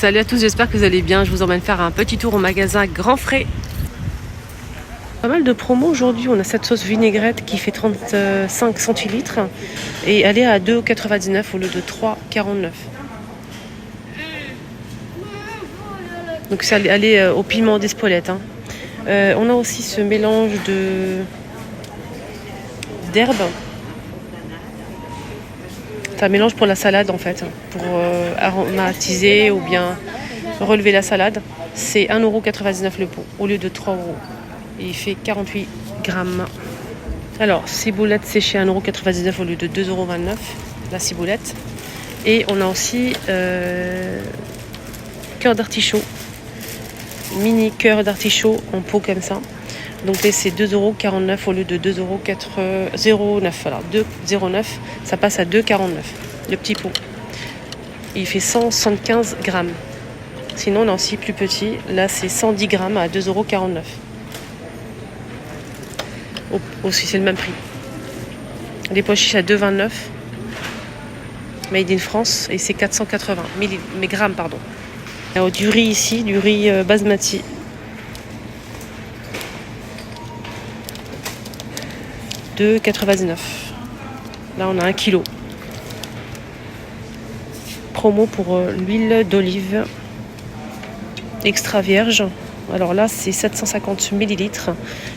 Salut à tous, j'espère que vous allez bien. Je vous emmène faire un petit tour au magasin Grand Frais. Pas mal de promos aujourd'hui. On a cette sauce vinaigrette qui fait 35 centilitres et elle est à 2,99 € au lieu de 3,49 €. Donc ça, elle est au piment d'Espelette. On a aussi ce mélange d'herbes. C'est un mélange pour la salade en fait, pour aromatiser ou bien relever la salade. C'est 1,99 € le pot au lieu de 3 €. Et il fait 48 grammes. Alors, ciboulette séchée 1,99 € au lieu de 2,29 € la ciboulette. Et on a aussi cœur d'artichaut. Mini cœur d'artichaut en pot comme ça. Donc là, c'est 2,49 € au lieu de 2,09 €. Voilà, 2,09 €. Ça passe à 2,49 € le petit pot. Il fait 175 grammes. Sinon, on a aussi plus petit. Là, c'est 110 grammes à 2,49 €. Aussi, c'est le même prix. Les pois chiches à 2,29 €. Made in France. Et c'est 480 grammes, pardon. Alors, du riz ici, du riz basmati. De 2,99 €. Là, on a 1 kg. Promo pour l'huile d'olive extra vierge. Alors là, c'est 750 ml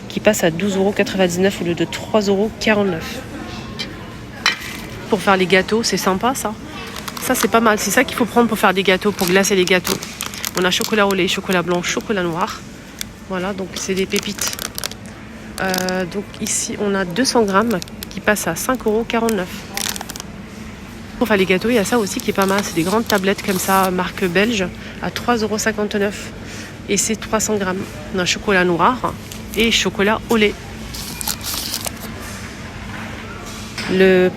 qui passe à 12,99 € au lieu de 3,49 €. Pour faire les gâteaux, c'est sympa ça. Ça, c'est pas mal. C'est ça qu'il faut prendre pour faire des gâteaux, pour glacer les gâteaux. On a chocolat au lait, chocolat blanc, chocolat noir. Voilà, donc c'est des pépites. Donc ici, on a 200 grammes qui passe à 5,49 €. Pour faire les gâteaux, il y a ça aussi qui est pas mal. C'est des grandes tablettes comme ça, marque belge, à 3,59 €. Et c'est 300 grammes. On a chocolat noir et chocolat au lait.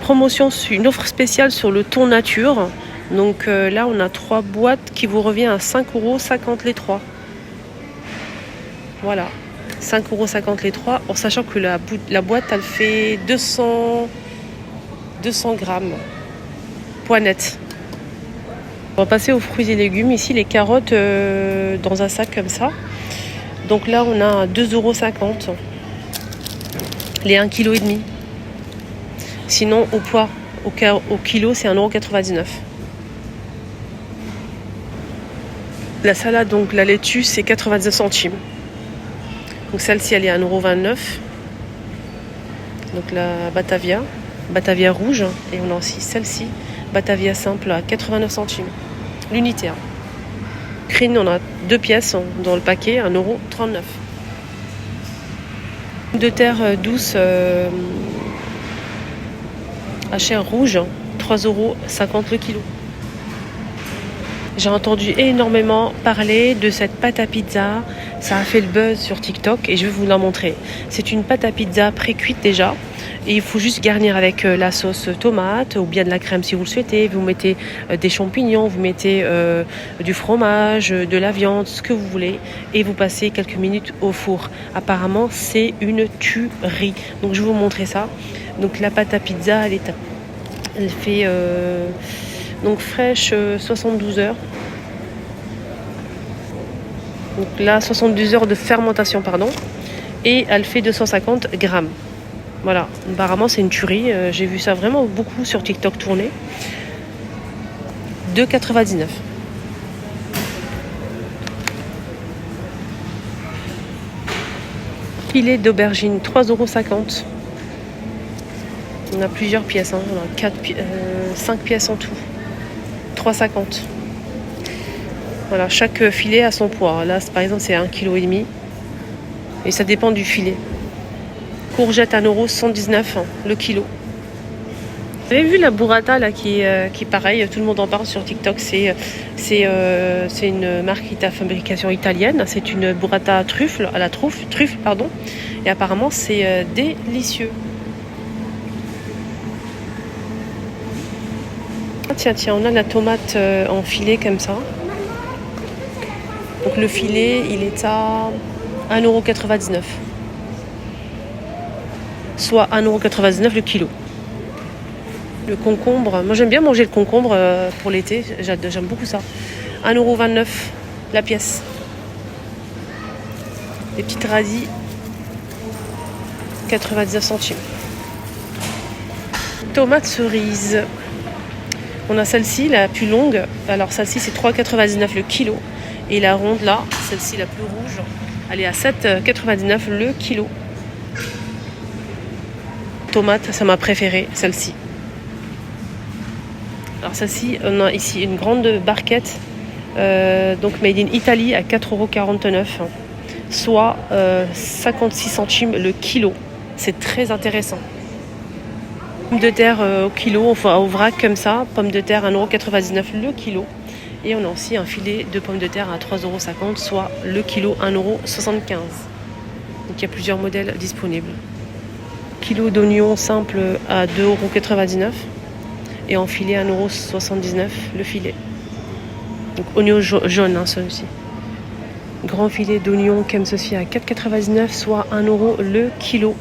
Promotion, une offre spéciale sur le thon nature. Donc là, on a 3 boîtes qui vous revient à 5,50 € les 3. Voilà. 5,50 € les 3, en sachant que la boîte, elle fait 200 grammes. Poids net. On va passer aux fruits et légumes. Ici, les carottes dans un sac comme ça. Donc là, on a 2,50 €. Les 1,5 kg. Sinon, au poids, au kilo, c'est 1,99 €. La salade, donc la laitue, c'est 99 centimes. Donc celle-ci, elle est à 1,29 €. Donc la Batavia rouge. Et on a aussi celle-ci, Batavia simple à 89 centimes. L'unité. Crine, on a 2 pièces dans le paquet, 1,39 €. De terre douce à chair rouge, 3,50 € le kilo. J'ai entendu énormément parler de cette pâte à pizza. Ça a fait le buzz sur TikTok et je vais vous la montrer. C'est une pâte à pizza pré-cuite déjà. Et il faut juste garnir avec la sauce tomate ou bien de la crème si vous le souhaitez. Vous mettez des champignons, vous mettez du fromage, de la viande, ce que vous voulez. Et vous passez quelques minutes au four. Apparemment, c'est une tuerie. Donc, je vais vous montrer ça. Donc, la pâte à pizza, elle fait donc fraîche 72 heures. Donc là, 72 heures de fermentation, pardon. Et elle fait 250 grammes. Voilà, apparemment c'est une tuerie. J'ai vu ça vraiment beaucoup sur TikTok tourner. 2,99 €. Filet d'aubergine, 3,50 €. On a plusieurs pièces, on a 5 pièces en tout. 3,50 €. Voilà, chaque filet a son poids. Là, par exemple, c'est 1,5 kg. Et ça dépend du filet. Courgette à 1,119 € le kilo. Vous avez vu la burrata là qui pareil, tout le monde en parle sur TikTok. C'est une marque à fabrication italienne. C'est une burrata à la truffe, pardon. Et apparemment, c'est délicieux. Tiens, on a la tomate en filet comme ça. Donc le filet, il est à 1,99 €. Soit 1,99 € le kilo. Le concombre, moi j'aime bien manger le concombre pour l'été, j'aime beaucoup ça. 1,29€ la pièce. Les petites radis, 99 centimes. Tomates cerises. On a celle-ci, la plus longue. Alors celle-ci, c'est 3,99 le kilo. Et la ronde, là, celle-ci, la plus rouge, elle est à 7,99 le kilo. Tomate, c'est ma préférée, celle-ci. Alors celle-ci, on a ici une grande barquette, donc made in Italy à 4,49€, soit 56 centimes le kilo. C'est très intéressant. Pommes de terre au kilo, enfin au vrac comme ça, pommes de terre 1,99€ le kilo. Et on a aussi un filet de pommes de terre à 3,50€, soit le kilo 1,75€. Donc il y a plusieurs modèles disponibles. Kilo d'oignons simples à 2,99€ et en filet 1,79€ le filet. Donc oignons jaunes, hein, celui-ci. Grand filet d'oignons comme ceci à 4,99€, soit 1€ le kilo.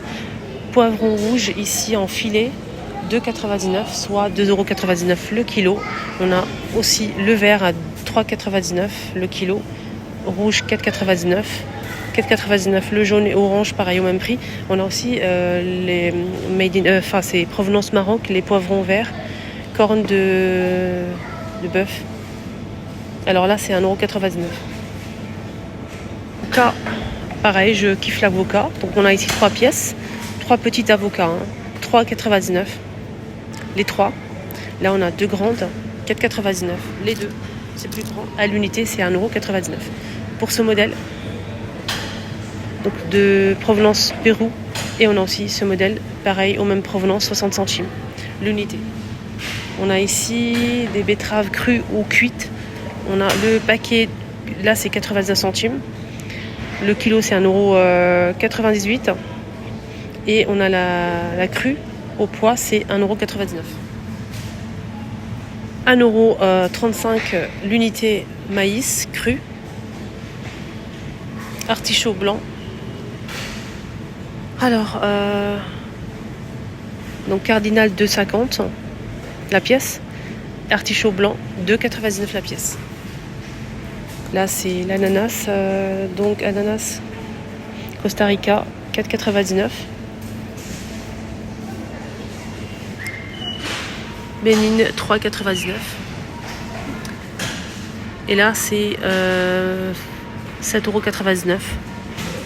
Poivron rouge ici en filet 2,99€, soit 2,99€ le kilo. On a aussi le vert à 3,99€ le kilo. Rouge 4,99€. 4,99€ le jaune et orange, pareil au même prix. On a aussi les made in, c'est provenance Maroc, les poivrons verts, cornes de bœuf. Alors là, c'est 1,99€. Avocat, pareil, je kiffe l'avocat. Donc on a ici 3 pièces, 3 petits avocats, 3,99€. Les 3. Là, on a 2 grandes, 4,99€. Les 2, c'est plus grand. À l'unité, c'est 1,99€. Pour ce modèle, donc de provenance Pérou. Et on a aussi ce modèle, pareil, au même provenance, 60 centimes l'unité. On a ici des betteraves crues ou cuites. On a le paquet, là c'est 99 centimes. Le kilo c'est 1,98€. Et on a la crue au poids, c'est 1,99€. 1,35€ l'unité maïs cru. Artichaut blanc. Alors, donc cardinal 2,50€ la pièce. Artichaut blanc 2,99€ la pièce. Là c'est l'ananas, donc ananas Costa Rica 4,99€. Bénin 3,99€. Et là c'est 7,99€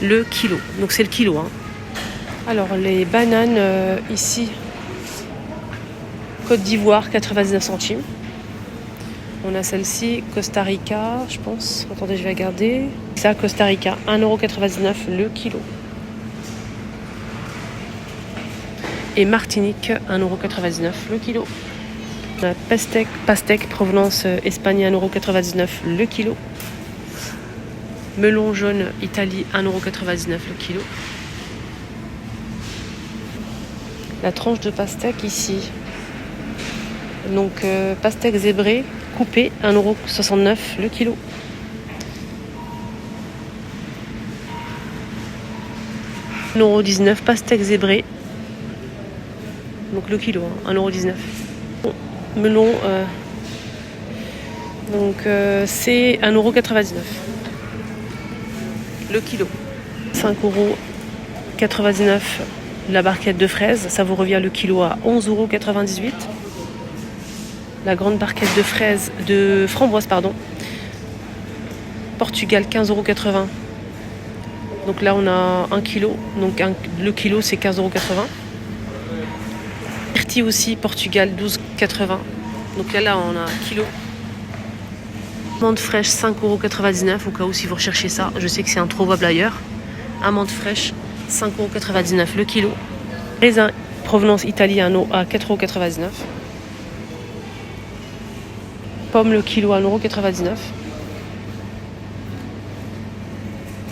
le kilo. Donc c'est le kilo, hein. Alors les bananes ici, Côte d'Ivoire 99 centimes. On a celle-ci, Costa Rica, je pense. Attendez, je vais regarder. Ça, Costa Rica, 1,99€ le kilo. Et Martinique, 1,99€ le kilo. On a pastèque provenance Espagne, 1,99€ le kilo. Melon jaune Italie, 1,99€ le kilo. La tranche de pastèque ici. Donc pastèque zébrée coupée, 1,69€ le kilo. « 1,19€ pastèque zébrée. Donc le kilo, hein, 1,19€. Bon, melon, c'est 1,99€ le kilo. 5,99€ la barquette de fraises. Ça vous revient le kilo à 11,98€. La grande barquette de framboises, pardon. Portugal, 15,80€. Donc là, on a 1 kilo. Donc le kilo, c'est 15,80€. Myrtille aussi, Portugal, 12,80€. Donc là, on a 1 kilo. Amande fraîche, 5,99€ au cas où si vous recherchez ça. Je sais que c'est introuvable ailleurs. Amande fraîche, 5,99€ le kilo. Raisin provenance Italie à 4,99€. Pomme le kilo à 1,99€.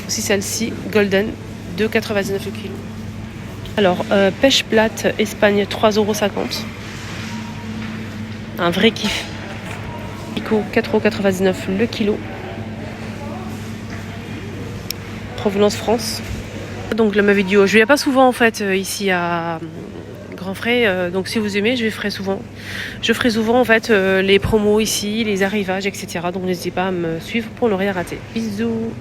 Aussi celle-ci, Golden, 2,99€ le kilo. Alors, pêche plate Espagne, 3,50€. Un vrai kiff. Pico, 4,99€ le kilo. Provenance France. Donc là, ma vidéo, je viens pas souvent en fait ici à grand frais. Donc si vous aimez, je ferai souvent. Je ferai souvent en fait les promos ici, les arrivages, etc. Donc n'hésitez pas à me suivre pour ne rien rater. Bisous.